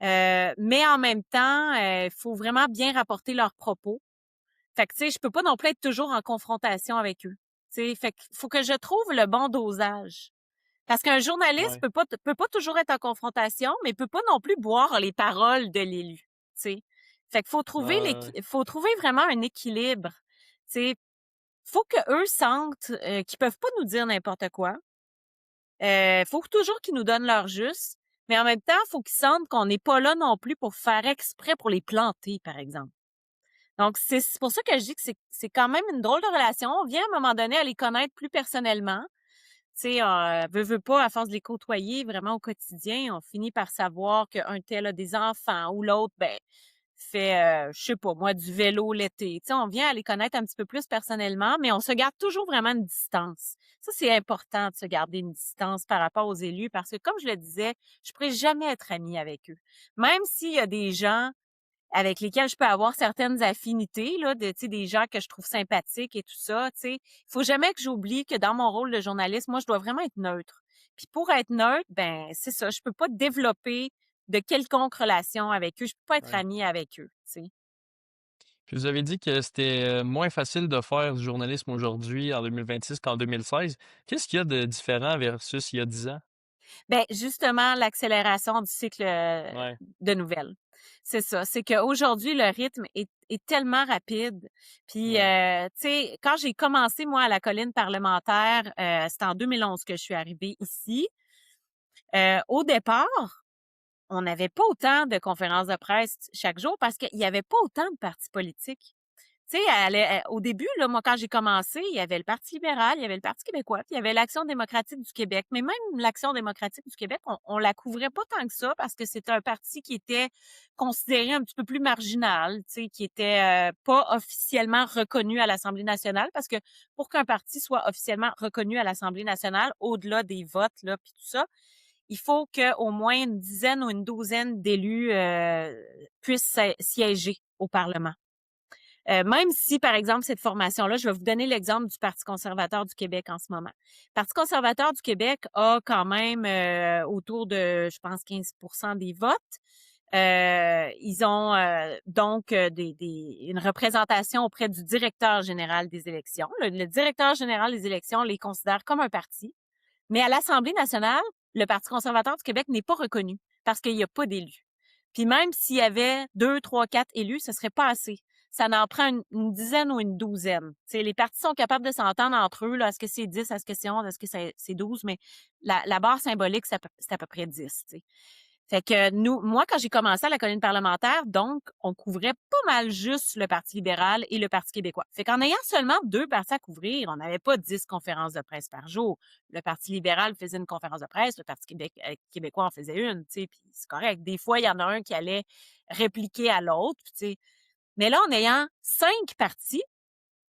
Mais en même temps, il faut vraiment bien rapporter leurs propos. Fait que, tu sais, je peux pas non plus être toujours en confrontation avec eux. Tu sais, fait qu'il faut que je trouve le bon dosage. Parce qu'un journaliste Ouais. peut pas toujours être en confrontation, mais peut pas non plus boire les paroles de l'élu, tu sais. Fait qu'il Ouais, ouais, ouais. faut trouver vraiment un équilibre. Tu sais, faut que eux sentent qu'ils peuvent pas nous dire n'importe quoi. Faut toujours qu'ils nous donnent leur juste, mais en même temps, faut qu'ils sentent qu'on n'est pas là non plus pour faire exprès pour les planter, par exemple. Donc c'est pour ça que je dis que c'est quand même une drôle de relation. On vient à un moment donné à les connaître plus personnellement. Tu sais, veut pas, à force de les côtoyer vraiment au quotidien, on finit par savoir qu'un tel a des enfants ou l'autre, ben, fait, je sais pas moi, du vélo l'été. Tu sais, on vient à les connaître un petit peu plus personnellement, mais on se garde toujours vraiment une distance. Ça, c'est important de se garder une distance par rapport aux élus parce que, comme je le disais, je pourrais jamais être amie avec eux. Même s'il y a des gens avec lesquels je peux avoir certaines affinités, là, tu sais, des gens que je trouve sympathiques et tout ça, tu sais. Il faut jamais que j'oublie que dans mon rôle de journaliste, moi, je dois vraiment être neutre. Puis pour être neutre, ben, c'est ça, je peux pas développer de quelconque relation avec eux. Je peux pas être Ouais. amie avec eux, tu sais. Puis vous avez dit que c'était, moins facile de faire du journalisme aujourd'hui en 2026 qu'en 2016. Qu'est-ce qu'il y a de différent versus il y a 10 ans? Ben, justement, l'accélération du cycle Ouais. de nouvelles. C'est ça. C'est qu'aujourd'hui, le rythme est tellement rapide. Puis, Ouais. tu sais, quand j'ai commencé, moi, à la colline parlementaire, c'était en 2011 que je suis arrivée ici. Au départ, on n'avait pas autant de conférences de presse chaque jour parce qu'il y avait pas autant de partis politiques. Tu sais, au début, là, moi, quand j'ai commencé, il y avait le Parti libéral, il y avait le Parti québécois, puis il y avait l'Action démocratique du Québec. Mais même l'Action démocratique du Québec, on la couvrait pas tant que ça parce que c'était un parti qui était considéré un petit peu plus marginal, tu sais, qui était pas officiellement reconnu à l'Assemblée nationale parce que pour qu'un parti soit officiellement reconnu à l'Assemblée nationale, au-delà des votes, là, puis tout ça, il faut qu'au moins une dizaine ou une douzaine d'élus puissent siéger au Parlement. Même si, par exemple, cette formation-là, je vais vous donner l'exemple du Parti conservateur du Québec en ce moment. Le Parti conservateur du Québec a quand même autour de, je pense, 15% des votes. Ils ont donc une représentation auprès du directeur général des élections. Le directeur général des élections les considère comme un parti, mais à l'Assemblée nationale, le Parti conservateur du Québec n'est pas reconnu parce qu'il n'y a pas d'élus. Puis même s'il y avait 2, 3, 4 élus, ce serait pas assez. Ça en prend une dizaine ou une douzaine. T'sais, les partis sont capables de s'entendre entre eux. Là, est-ce que c'est 10, est-ce que c'est 11, est-ce que c'est 12, mais la barre symbolique, c'est à peu près 10. T'sais. Fait que moi, quand j'ai commencé à la colline parlementaire, donc, on couvrait pas mal juste le Parti libéral et le Parti québécois. Fait qu'en ayant seulement 2 partis à couvrir, on n'avait pas 10 conférences de presse par jour. Le Parti libéral faisait une conférence de presse, le Parti québécois en faisait une, tu sais, puis c'est correct. Des fois, il y en a un qui allait répliquer à l'autre, tu sais. Mais là, en ayant 5 partis,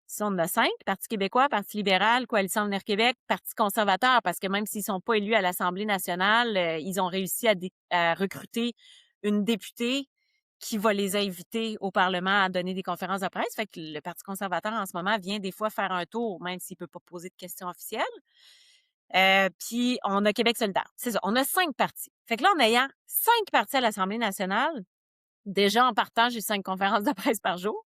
si on en a 5, Parti québécois, Parti libéral, Coalition Avenir Québec, Parti conservateur, parce que même s'ils sont pas élus à l'Assemblée nationale, ils ont réussi à recruter une députée qui va les inviter au Parlement à donner des conférences de presse. Fait que le Parti conservateur, en ce moment, vient des fois faire un tour, même s'il peut pas poser de questions officielles. Puis on a Québec solidaire. C'est ça, on a 5 partis. Fait que là, en ayant 5 partis à l'Assemblée nationale, Déjà, en partant, j'ai 5 conférences de presse par jour.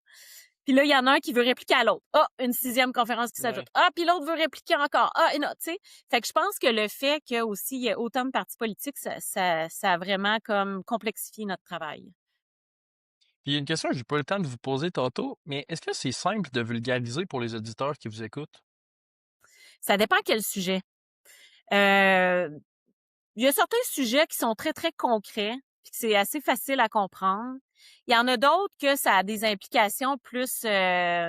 Puis là, il y en a un qui veut répliquer à l'autre. Ah, une 6e conférence qui s'ajoute. Ouais. Ah, puis l'autre veut répliquer encore. Ah, et non, tu sais. Fait que je pense que le fait qu'il aussi il y ait autant de partis politiques, ça a vraiment comme complexifié notre travail. Puis il y a une question que j'ai pas eu le temps de vous poser tantôt, mais est-ce que c'est simple de vulgariser pour les auditeurs qui vous écoutent? Ça dépend quel sujet. Euh, il y a certains sujets qui sont très, très concrets, puis que c'est assez facile à comprendre. Il y en a d'autres que ça a des implications plus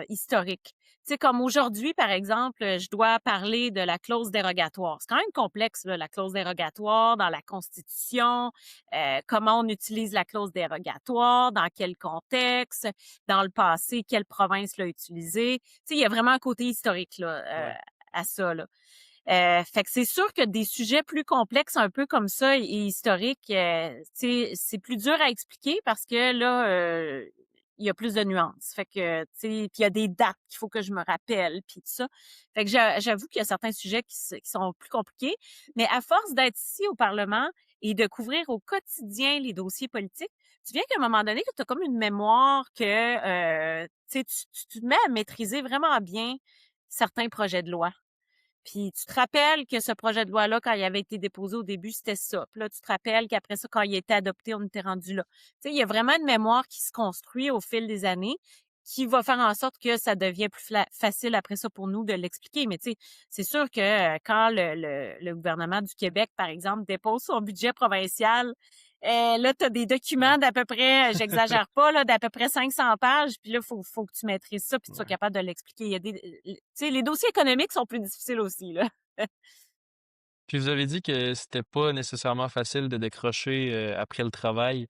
historiques. Tu sais, comme aujourd'hui, par exemple, je dois parler de la clause dérogatoire. C'est quand même complexe, là, la clause dérogatoire dans la Constitution, comment on utilise la clause dérogatoire, dans quel contexte, dans le passé, quelle province l'a utilisée. Tu sais, il y a vraiment un côté historique là, Ouais. à ça. Là. Fait que c'est sûr que des sujets plus complexes, un peu comme ça et historiques, c'est plus dur à expliquer parce que là, il y a plus de nuances. Fait que, tu sais, puis il y a des dates qu'il faut que je me rappelle, puis tout ça. Fait que j'avoue qu'il y a certains sujets qui sont plus compliqués, mais à force d'être ici au Parlement et de couvrir au quotidien les dossiers politiques, tu viens qu'à un moment donné, tu as comme une mémoire que, tu sais, tu te mets à maîtriser vraiment bien certains projets de loi. Puis tu te rappelles que ce projet de loi-là, quand il avait été déposé au début, c'était ça. Puis là, tu te rappelles qu'après ça, quand il a été adopté, on était rendu là. Tu sais, il y a vraiment une mémoire qui se construit au fil des années qui va faire en sorte que ça devient plus facile après ça pour nous de l'expliquer. Mais tu sais, c'est sûr que quand le gouvernement du Québec, par exemple, dépose son budget provincial, là, tu as des Ouais. documents d'à peu près, j'exagère pas, là, d'à peu près 500 pages, puis là, faut que tu maîtrises ça, puis tu sois Ouais. capable de l'expliquer. Il y a tu sais, les dossiers économiques sont plus difficiles aussi, là. Puis vous avez dit que c'était pas nécessairement facile de décrocher, après le travail.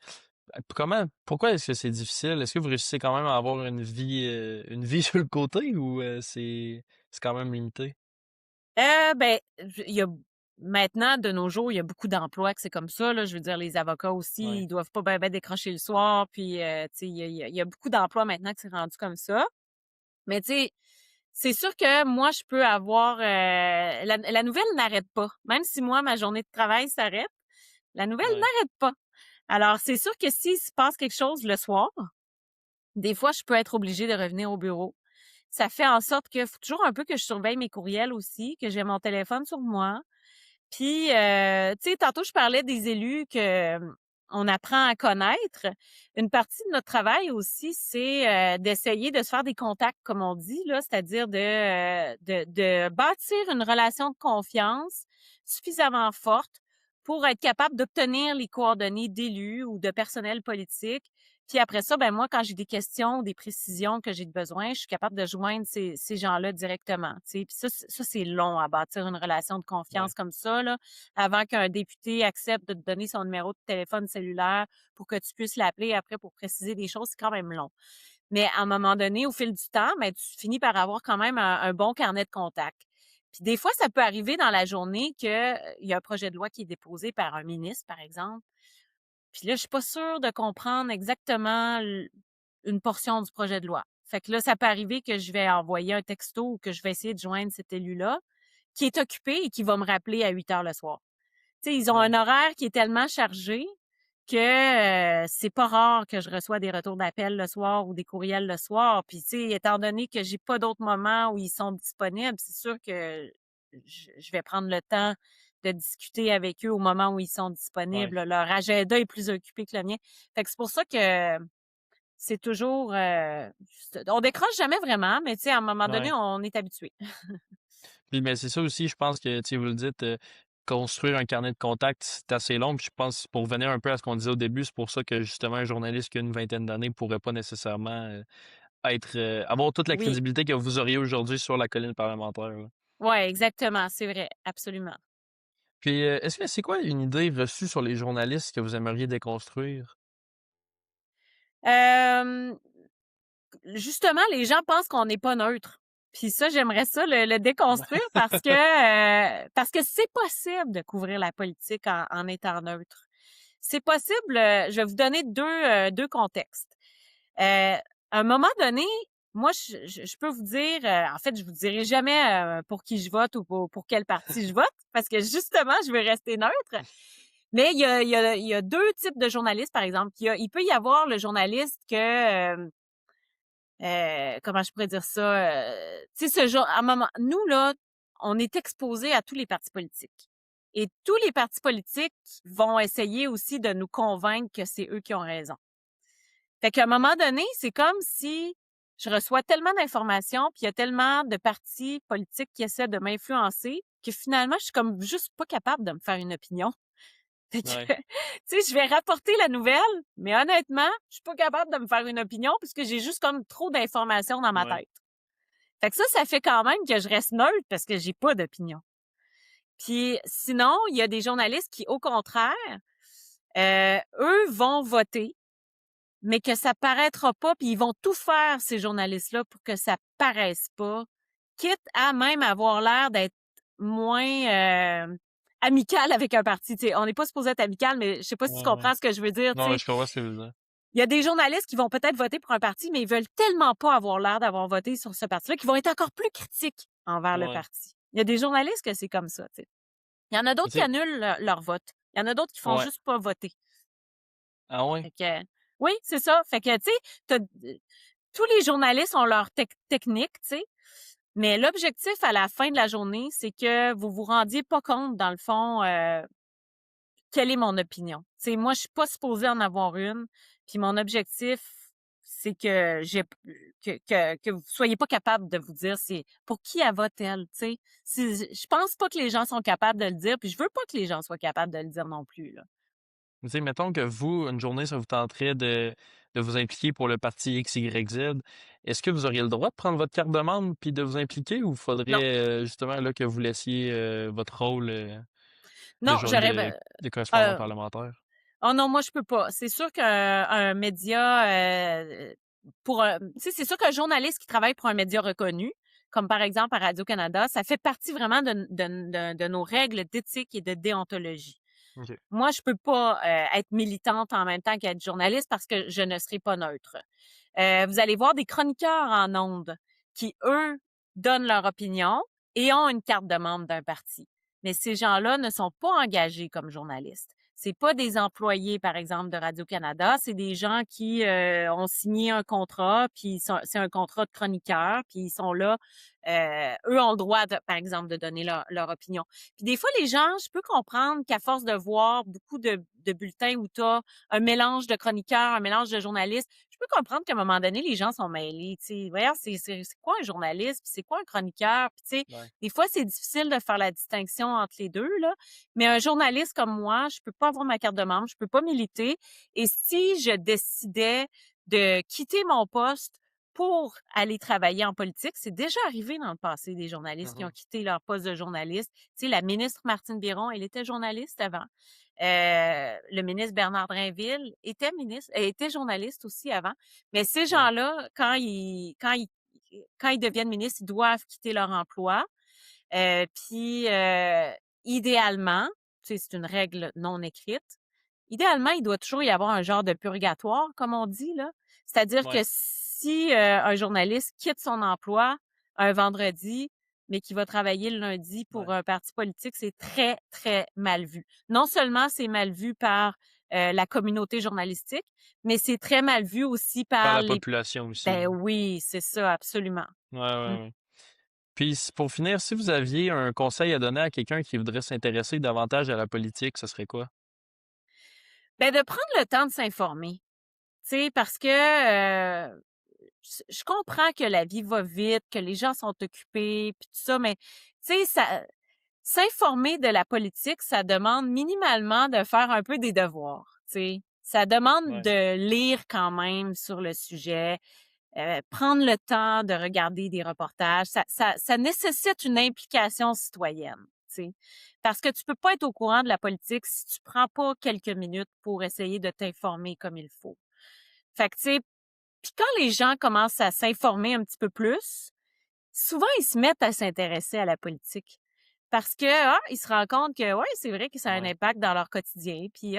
Pourquoi est-ce que c'est difficile? Est-ce que vous réussissez quand même à avoir une vie sur le côté ou, c'est quand même limité? Ben, il y a maintenant, de nos jours, il y a beaucoup d'emplois que c'est comme ça, là. Je veux dire, les avocats aussi, Ouais. ils doivent pas ben décrocher le soir, puis, tu sais, il y a beaucoup d'emplois maintenant que c'est rendu comme ça. Mais tu sais, c'est sûr que moi, je peux avoir, la nouvelle n'arrête pas. Même si moi, ma journée de travail s'arrête, la nouvelle Ouais. n'arrête pas. Alors, c'est sûr que s'il se passe quelque chose le soir, des fois, je peux être obligée de revenir au bureau. Ça fait en sorte que faut toujours un peu que je surveille mes courriels aussi, que j'ai mon téléphone sur moi. Puis, tu sais, tantôt, je parlais des élus que on apprend à connaître. Une partie de notre travail aussi, c'est d'essayer de se faire des contacts, comme on dit, là, c'est-à-dire de bâtir une relation de confiance suffisamment forte pour être capable d'obtenir les coordonnées d'élus ou de personnel politique. Puis après ça, ben moi, quand j'ai des questions ou des précisions que j'ai besoin, je suis capable de joindre ces gens-là directement. Tu sais. Puis ça, c'est long à bâtir une relation de confiance Ouais. comme ça, là, avant qu'un député accepte de te donner son numéro de téléphone cellulaire pour que tu puisses l'appeler après pour préciser des choses, c'est quand même long. Mais à un moment donné, au fil du temps, ben, tu finis par avoir quand même un bon carnet de contacts. Puis des fois, ça peut arriver dans la journée qu'il y a un projet de loi qui est déposé par un ministre, par exemple. Puis là, je suis pas sûre de comprendre exactement une portion du projet de loi. Fait que là, ça peut arriver que je vais envoyer un texto ou que je vais essayer de joindre cet élu-là qui est occupé et qui va me rappeler à 8 heures le soir. Tu sais, ils ont un Ouais. horaire qui est tellement chargé que c'est pas rare que je reçois des retours d'appel le soir ou des courriels le soir. Puis, tu sais, étant donné que j'ai pas d'autres moments où ils sont disponibles, c'est sûr que je vais prendre le temps de discuter avec eux au moment où ils sont Ouais. disponibles. Leur agenda est plus occupé que le mien. Fait que c'est pour ça que c'est toujours, on décroche jamais vraiment, mais tu sais, à un moment donné, Ouais. on est habitué. Puis, ben, c'est ça aussi, je pense que, tu sais, vous le dites, construire un carnet de contacts, c'est assez long. Puis je pense, pour revenir un peu à ce qu'on disait au début, c'est pour ça que justement un journaliste qui a une vingtaine d'années pourrait pas nécessairement avoir toute la Oui, crédibilité que vous auriez aujourd'hui sur la colline parlementaire, là. ouais, exactement, c'est vrai, absolument. Puis, est-ce que c'est quoi une idée reçue sur les journalistes que vous aimeriez déconstruire? Hem, Justement, les gens pensent qu'on n'est pas neutre. Puis ça, j'aimerais ça le déconstruire parce que c'est possible de couvrir la politique en étant neutre. C'est possible, je vais vous donner deux contextes. À un moment donné, moi, je peux vous dire, en fait, je vous dirai jamais pour qui je vote ou pour quel parti je vote, parce que justement, je veux rester neutre. Mais il y a 2 types de journalistes, par exemple. Il peut y avoir le journaliste que, comment je pourrais dire ça? Tu sais, à un moment nous, là, on est exposés à tous les partis politiques et tous les partis politiques vont essayer aussi de nous convaincre que c'est eux qui ont raison. Fait qu'à un moment donné, c'est comme si je reçois tellement d'informations, puis il y a tellement de partis politiques qui essaient de m'influencer que finalement, je suis comme juste pas capable de me faire une opinion. Fait que, Ouais, tu sais, je vais rapporter la nouvelle, mais honnêtement, je suis pas capable de me faire une opinion puisque j'ai juste comme trop d'informations dans ma ouais, tête. Fait que ça fait quand même que je reste neutre parce que j'ai pas d'opinion. Puis sinon, il y a des journalistes qui, au contraire, eux vont voter, mais que ça paraîtra pas, puis ils vont tout faire, ces journalistes-là, pour que ça paraisse pas, quitte à même avoir l'air d'être moins amical avec un parti. Tu sais, on n'est pas supposé être amical, mais je sais pas si tu ouais, ouais. comprends ce que je veux dire. Tu Non, ouais, sais, je comprends ce que tu veux dire. il y a des journalistes qui vont peut-être voter pour un parti, mais ils veulent tellement pas avoir l'air d'avoir voté sur ce parti-là qu'ils vont être encore plus critiques envers le Ouais. parti. Il y a des journalistes que c'est comme ça. Tu sais. Il y en a Tu d'autres qui sais, annulent leur vote. Il y en a d'autres qui font ouais. juste pas voter. Ah ouais? Fait que, oui, c'est ça. Fait que, tu sais, tous les journalistes ont leur technique, tu sais. Mais l'objectif à la fin de la journée, c'est que vous vous rendiez pas compte, dans le fond, quelle est mon opinion. Tu sais, moi, je suis pas supposée en avoir une. Puis mon objectif, c'est que vous soyez pas capable de vous dire c'est pour qui elle vote elle, tu sais. Je pense pas que les gens sont capables de le dire, puis je veux pas que les gens soient capables de le dire non plus, là. Tu sais, mettons que vous, une journée, ça vous tenterait de vous impliquer pour le parti X, Y, Z. Est-ce que vous auriez le droit de prendre votre carte de membre puis de vous impliquer ou Non, faudrait justement là que vous laissiez votre rôle de, non, j'aurais de correspondant euh, parlementaire? oh non, moi je peux pas. C'est sûr qu'un média tu sais, c'est sûr qu'un journaliste qui travaille pour un média reconnu, comme par exemple à Radio-Canada, ça fait partie vraiment de nos règles d'éthique et de déontologie. OK. Moi, je peux pas être militante en même temps qu'être journaliste parce que je ne serai pas neutre. Vous allez voir des chroniqueurs en ondes qui, eux, donnent leur opinion et ont une carte de membre d'un parti. Mais ces gens-là ne sont pas engagés comme journalistes. C'est pas des employés, par exemple, de Radio-Canada. C'est des gens qui ont signé un contrat, puis c'est un contrat de chroniqueur, puis ils sont là. Eux ont le droit, par exemple, de donner leur opinion. Puis des fois, les gens, je peux comprendre qu'à force de voir beaucoup de bulletins où tu as un mélange de chroniqueurs, un mélange de journalistes, je peux comprendre qu'à un moment donné, les gens sont mêlés. Tu sais, voyons, c'est quoi un journaliste, puis c'est quoi un chroniqueur, puis tu sais, Ouais. des fois c'est difficile de faire la distinction entre les deux là. Mais un journaliste comme moi, je peux pas avoir ma carte de membre, je peux pas militer. Et si je décidais de quitter mon poste pour aller travailler en politique, c'est déjà arrivé dans le passé des journalistes qui ont Mhm. quitté leur poste de journaliste. Tu sais, la ministre Martine Biron, elle était journaliste avant. Le ministre Bernard Drinville était journaliste aussi avant. Mais ces Ouais. gens-là, quand ils deviennent ministres, ils doivent quitter leur emploi. Puis, idéalement, tu sais, c'est une règle non écrite. Idéalement, il doit toujours y avoir un genre de purgatoire, comme on dit, là. C'est-à-dire que Ouais. si un journaliste quitte son emploi un vendredi, mais qui va travailler le lundi pour Ouais. un parti politique, c'est très, très mal vu. Non seulement c'est mal vu par la communauté journalistique, mais c'est très mal vu aussi Par par la les... population aussi, Ben là. oui, c'est ça, absolument. Ouais, Mm. ouais, ouais. Puis pour finir, si vous aviez un conseil à donner à quelqu'un qui voudrait s'intéresser davantage à la politique, ce serait quoi? Ben de prendre le temps de s'informer. Tu sais, parce que je comprends que la vie va vite, que les gens sont occupés, puis tout ça, mais tu sais, s'informer de la politique, ça demande minimalement de faire un peu des devoirs, tu sais. Ça demande Ouais. de lire quand même sur le sujet, prendre le temps de regarder des reportages. Ça nécessite une implication citoyenne, tu sais. Parce que tu peux pas être au courant de la politique si tu prends pas quelques minutes pour essayer de t'informer comme il faut. Fait que, tu sais, puis quand les gens commencent à s'informer un petit peu plus, souvent ils se mettent à s'intéresser à la politique. Parce que, ils se rendent compte que, ouais, c'est vrai que ça a un Ouais. impact dans leur quotidien. Puis,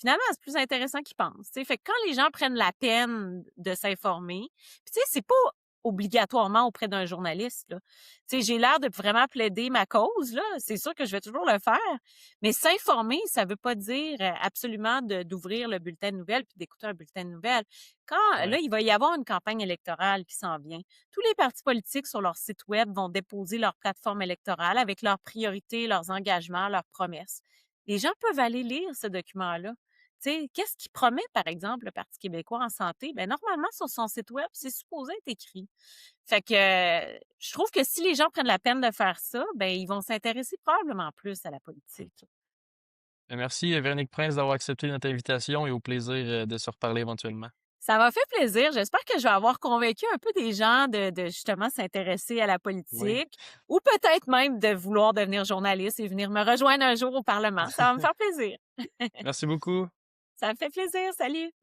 finalement, c'est plus intéressant qu'ils pensent. Tu sais, fait que quand les gens prennent la peine de s'informer, puis tu sais, c'est pas obligatoirement auprès d'un journaliste, là. Tu sais, j'ai l'air de vraiment plaider ma cause, là. C'est sûr que je vais toujours le faire, mais s'informer, ça veut pas dire absolument d'ouvrir le bulletin de nouvelles puis d'écouter un bulletin de nouvelles. Quand, Ouais. là, il va y avoir une campagne électorale qui s'en vient. Tous les partis politiques sur leur site web vont déposer leur plateforme électorale avec leurs priorités, leurs engagements, leurs promesses. Les gens peuvent aller lire ce document-là. Tu sais, qu'est-ce qui promet, par exemple, le Parti québécois en santé? Ben, normalement, sur son site web, c'est supposé être écrit. Fait que je trouve que si les gens prennent la peine de faire ça, ben, ils vont s'intéresser probablement plus à la politique. Merci, Véronique Prince, d'avoir accepté notre invitation et au plaisir de se reparler éventuellement. Ça m'a fait plaisir. J'espère que je vais avoir convaincu un peu des gens de justement s'intéresser à la Oui. politique ou peut-être même de vouloir devenir journaliste et venir me rejoindre un jour au Parlement. Ça va me faire plaisir. Merci beaucoup. Ça me fait plaisir. Salut!